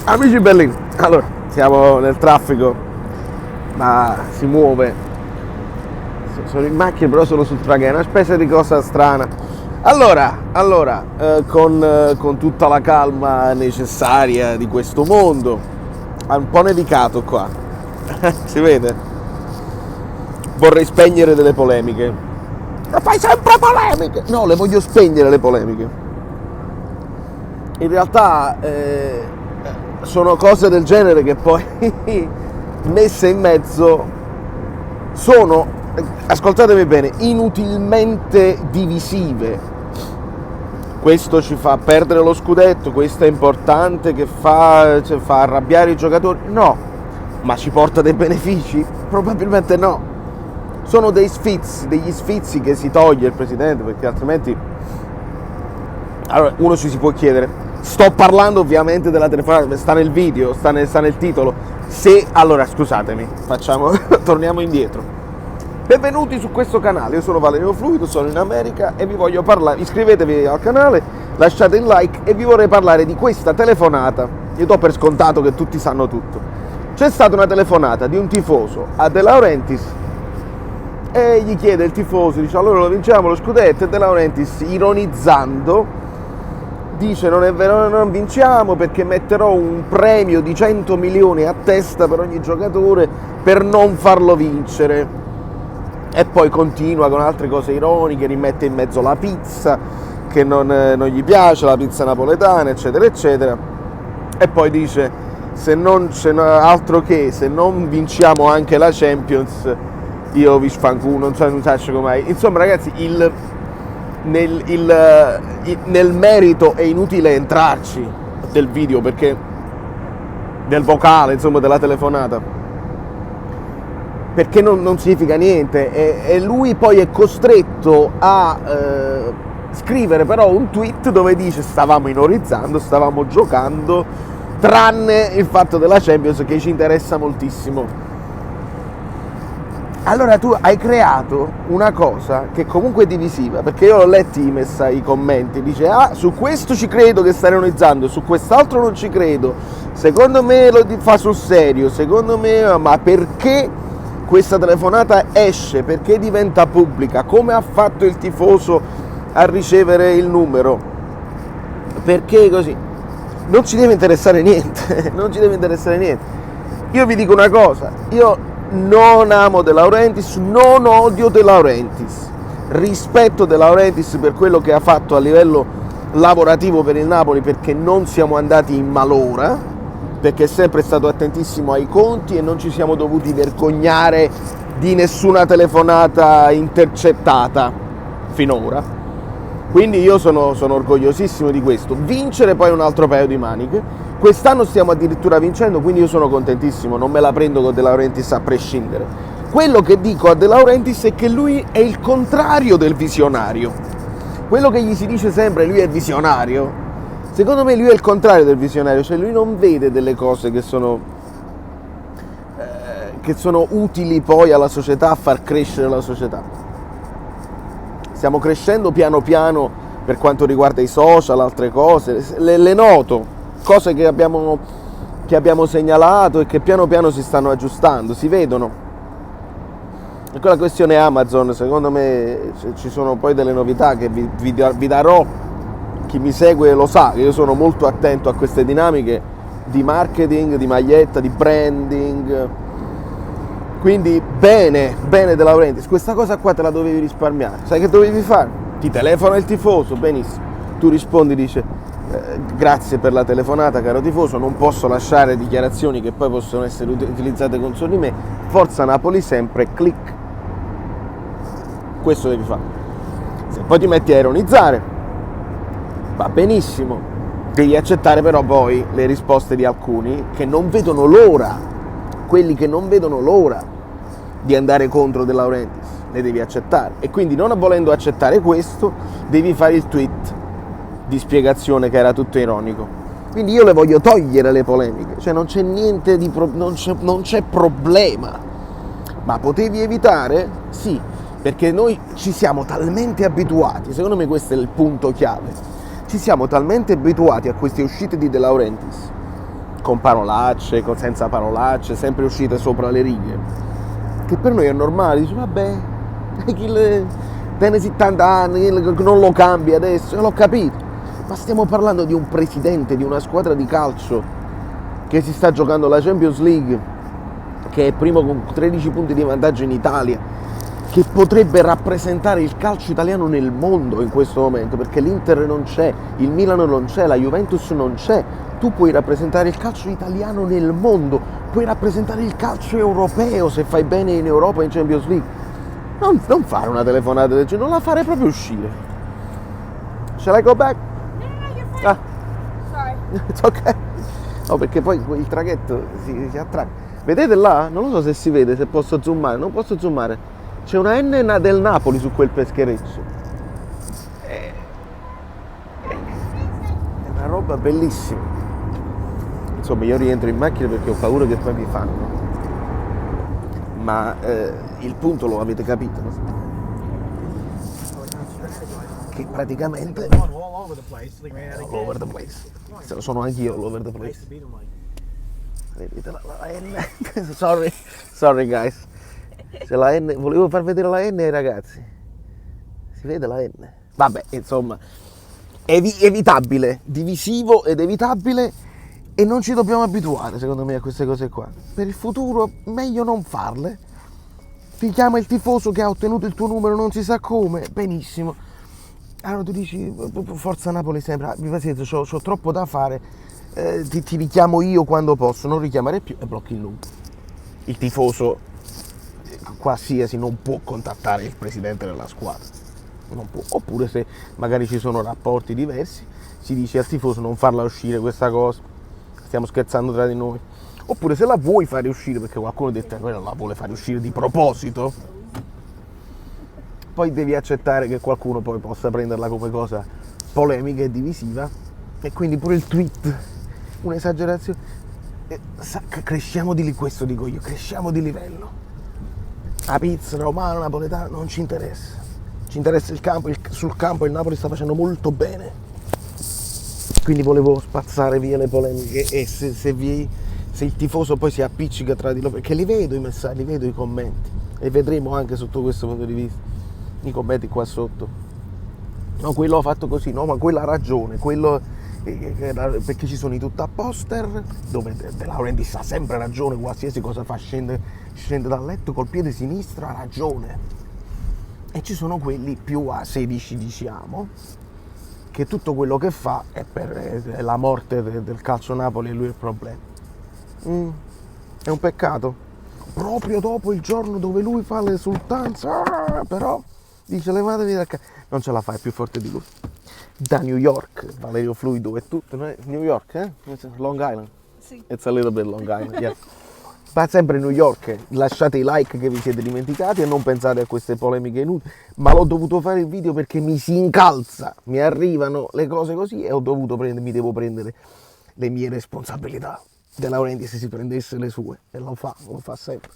Amici belli, allora, siamo nel traffico, ma si muove. Sono in macchina, però sono sul traghetto, è una specie di cosa strana. Con tutta la calma necessaria di questo mondo, ha un po' nevicato qua, si vede? Vorrei spegnere delle polemiche. Ma fai sempre polemiche! No, le voglio spegnere le polemiche. In realtà sono cose del genere che poi messe in mezzo sono, ascoltatemi bene, inutilmente divisive. Questo ci fa perdere lo scudetto, questo è importante, che fa arrabbiare i giocatori. No, ma ci porta dei benefici? Probabilmente no. Sono degli sfizi che si toglie il presidente, perché altrimenti, allora, uno ci si può chiedere, sto parlando ovviamente della telefonata, sta nel video, sta nel titolo. Allora scusatemi, torniamo indietro. Benvenuti su questo canale, io sono Valerio Fluido, sono in America e vi voglio parlare, iscrivetevi al canale, lasciate il like e vi vorrei parlare di questa telefonata. Io do per scontato che tutti sanno tutto. C'è stata una telefonata di un tifoso a De Laurentiis e gli chiede il tifoso, dice allora lo vinciamo lo scudetto, e De Laurentiis ironizzando dice non è vero, non vinciamo perché metterò un premio di 100 milioni a testa per ogni giocatore per non farlo vincere. E poi continua con altre cose ironiche, rimette in mezzo la pizza che non gli piace, la pizza napoletana, eccetera eccetera, e poi dice se non vinciamo anche la Champions io vi sfanculo, non so come. Insomma ragazzi, nel merito è inutile entrarci del video, perché del vocale, insomma, della telefonata, perché non significa niente, e lui poi è costretto a scrivere però un tweet dove dice stavamo inorizzando, stavamo giocando, tranne il fatto della Champions che ci interessa moltissimo. Allora tu hai creato una cosa che comunque è divisiva, perché io l'ho letti i commenti, dice su questo ci credo che sta ironizzando, su quest'altro non ci credo, secondo me lo fa sul serio, secondo me, ma perché questa telefonata esce, perché diventa pubblica, come ha fatto il tifoso a ricevere il numero, perché così? Non ci deve interessare niente, non ci deve interessare niente. Io vi dico una cosa, io non amo De Laurentiis, non odio De Laurentiis, rispetto De Laurentiis per quello che ha fatto a livello lavorativo per il Napoli, perché non siamo andati in malora, perché è sempre stato attentissimo ai conti e non ci siamo dovuti vergognare di nessuna telefonata intercettata finora. Quindi io sono orgogliosissimo di questo. Vincere poi è un altro paio di maniche. Quest'anno stiamo addirittura vincendo, quindi io sono contentissimo, non me la prendo con De Laurentiis a prescindere. Quello che dico a De Laurentiis è che lui è il contrario del visionario. Quello che gli si dice sempre, lui è visionario, secondo me lui è il contrario del visionario, cioè lui non vede delle cose che sono utili poi alla società, a far crescere la società. Stiamo crescendo piano piano per quanto riguarda i social, altre cose, le noto, cose che abbiamo segnalato e che piano piano si stanno aggiustando, si vedono. E quella questione Amazon, secondo me ci sono poi delle novità che vi darò. Chi mi segue lo sa che io sono molto attento a queste dinamiche di marketing, di maglietta, di branding. Quindi bene De Laurentiis, questa cosa qua te la dovevi risparmiare. Sai che dovevi fare? Ti telefona il tifoso, benissimo. Tu rispondi, dice grazie per la telefonata caro tifoso, non posso lasciare dichiarazioni che poi possono essere utilizzate contro di me. Forza Napoli sempre, click. Questo devi fare. Se poi ti metti a ironizzare, va benissimo, devi accettare però poi le risposte di alcuni che non vedono l'ora, quelli che non vedono l'ora di andare contro De Laurentiis, le devi accettare, e quindi non volendo accettare questo devi fare il tweet di spiegazione che era tutto ironico. Quindi io le voglio togliere le polemiche, cioè non c'è niente di non c'è problema, ma potevi evitare? Sì, perché noi ci siamo talmente abituati, secondo me questo è il punto chiave, ci siamo talmente abituati a queste uscite di De Laurentiis con parolacce, senza parolacce, sempre uscite sopra le righe, che per noi è normale. Dici, vabbè, tiene 70 anni, non lo cambi adesso, l'ho capito, ma stiamo parlando di un presidente di una squadra di calcio che si sta giocando la Champions League, che è primo con 13 punti di vantaggio in Italia, che potrebbe rappresentare il calcio italiano nel mondo in questo momento, perché l'Inter non c'è, il Milano non c'è, la Juventus non c'è. Tu puoi rappresentare il calcio italiano nel mondo, puoi rappresentare il calcio europeo se fai bene in Europa e in Champions League. Non fare una telefonata del genere, non la fare proprio uscire. Shall I go back? No, you're fine. Sorry. It's ok. No, perché poi il traghetto si attrae. Vedete là? Non lo so se si vede, se posso zoomare. Non posso zoomare. C'è una N del Napoli su quel peschereccio. È una roba bellissima. Insomma, io rientro in macchina perché ho paura che poi mi fanno. Ma il punto lo avete capito, no? Che praticamente all over the place. all over the place. Sono anch'io all over the place. Vedete la N? Sorry guys. Se la N, volevo far vedere la N ai ragazzi. Si vede la N? Vabbè, insomma, evitabile, divisivo ed evitabile, e non ci dobbiamo abituare, secondo me, a queste cose qua. Per il futuro meglio non farle. Ti chiama il tifoso che ha ottenuto il tuo numero, non si sa come, benissimo. Allora tu dici, forza Napoli sempre, mi pazienza, c'ho troppo da fare, ti richiamo io quando posso, non richiamare più, e blocchi il numero. Il tifoso qualsiasi non può contattare il presidente della squadra, non può. Oppure se magari ci sono rapporti diversi, si dice al tifoso non farla uscire questa cosa, stiamo scherzando tra di noi. Oppure se la vuoi fare uscire, perché qualcuno di te la vuole fare uscire di proposito, poi devi accettare che qualcuno poi possa prenderla come cosa polemica e divisiva, e quindi pure il tweet, un'esagerazione. Cresciamo di lì, questo dico io, cresciamo di livello. La pizza romana, napoletana non ci interessa, ci interessa il campo, sul campo il Napoli sta facendo molto bene, quindi volevo spazzare via le polemiche. E se il tifoso poi si appiccica tra di loro, perché li vedo i messaggi, li vedo i commenti, e vedremo anche sotto questo punto di vista i commenti qua sotto. No, quello ha fatto così, no, ma quello ha ragione, quello perché ci sono i tutta poster dove De Laurentiis ha sempre ragione, qualsiasi cosa fa, scende dal letto col piede sinistro, ha ragione. E ci sono quelli più a 16, diciamo, che tutto quello che fa è per la morte del calcio Napoli, e lui è il problema. È un peccato, proprio dopo il giorno dove lui fa l'esultanza, però dice levatevi dal non ce la fa, è più forte di lui. Da New York, Valerio Fluido e tutto, no? New York, eh? Long Island? Sì. It's a little bit Long Island, yes. Ma sempre New York, lasciate i like che vi siete dimenticati e non pensate a queste polemiche inutili, ma l'ho dovuto fare il video perché mi si incalza, mi arrivano le cose così e mi devo prendere le mie responsabilità. De Laurentiis si prendesse le sue, e lo fa sempre.